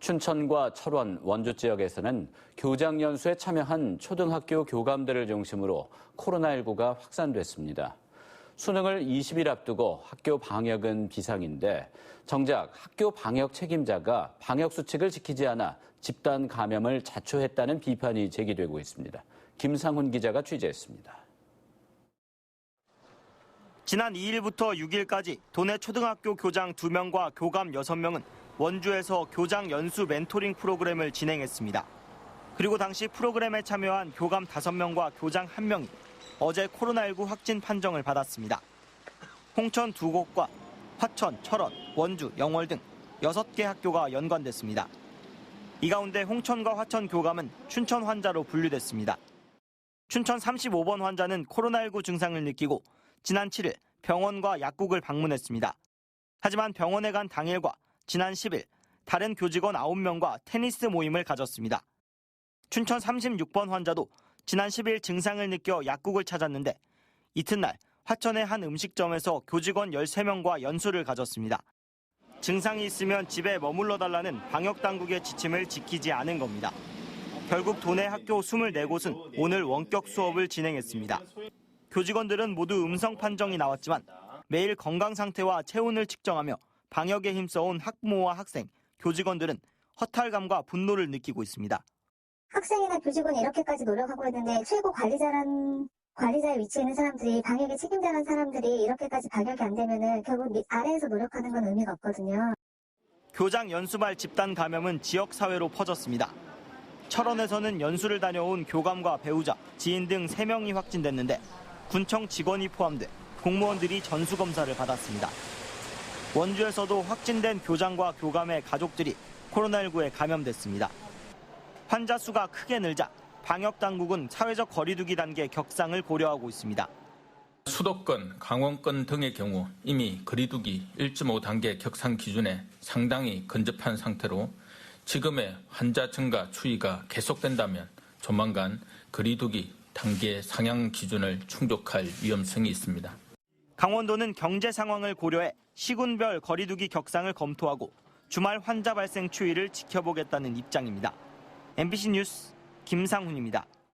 춘천과 철원, 원주 지역에서는 교장 연수에 참여한 초등학교 교감들을 중심으로 코로나19가 확산됐습니다. 수능을 20일 앞두고 학교 방역은 비상인데 정작 학교 방역 책임자가 방역 수칙을 지키지 않아 집단 감염을 자초했다는 비판이 제기되고 있습니다. 김상훈 기자가 취재했습니다. 지난 2일부터 6일까지 도내 초등학교 교장 2명과 교감 6명은 원주에서 교장 연수 멘토링 프로그램을 진행했습니다. 그리고 당시 프로그램에 참여한 교감 5명과 교장 1명이 어제 코로나19 확진 판정을 받았습니다. 홍천 2곳과 화천, 철원, 원주, 영월 등 6개 학교가 연관됐습니다. 이 가운데 홍천과 화천 교감은 춘천 환자로 분류됐습니다. 춘천 35번 환자는 코로나19 증상을 느끼고 지난 7일 병원과 약국을 방문했습니다. 하지만 병원에 간 당일과 지난 10일 다른 교직원 9명과 테니스 모임을 가졌습니다. 춘천 36번 환자도 지난 10일 증상을 느껴 약국을 찾았는데 이튿날 화천의 한 음식점에서 교직원 13명과 연수를 가졌습니다. 증상이 있으면 집에 머물러 달라는 방역당국의 지침을 지키지 않은 겁니다. 결국 도내 학교 24곳은 오늘 원격 수업을 진행했습니다. 교직원들은 모두 음성 판정이 나왔지만 매일 건강 상태와 체온을 측정하며 방역에 힘써온 학부모와 학생, 교직원들은 허탈감과 분노를 느끼고 있습니다. 학생이나 교직원이 이렇게까지 노력하고 있는데 최고 관리자의 위치에 있는 사람들이, 방역에 책임자라는 사람들이 이렇게까지 방역이 안 되면은 결국 아래에서 노력하는 건 의미가 없거든요. 교장 연수발 집단 감염은 지역 사회로 퍼졌습니다. 철원에서는 연수를 다녀온 교감과 배우자, 지인 등 3명이 확진됐는데 군청 직원이 포함돼 공무원들이 전수검사를 받았습니다. 원주에서도 확진된 교장과 교감의 가족들이 코로나19에 감염됐습니다. 환자 수가 크게 늘자 방역당국은 사회적 거리두기 단계 격상을 고려하고 있습니다. 수도권, 강원권 등의 경우 이미 거리두기 1.5단계 격상 기준에 상당히 근접한 상태로 지금의 환자 증가 추이가 계속된다면 조만간 거리두기 단계 상향 기준을 충족할 위험성이 있습니다. 강원도는 경제 상황을 고려해 시군별 거리두기 격상을 검토하고 주말 환자 발생 추이를 지켜보겠다는 입장입니다. MBC 뉴스 김상훈입니다.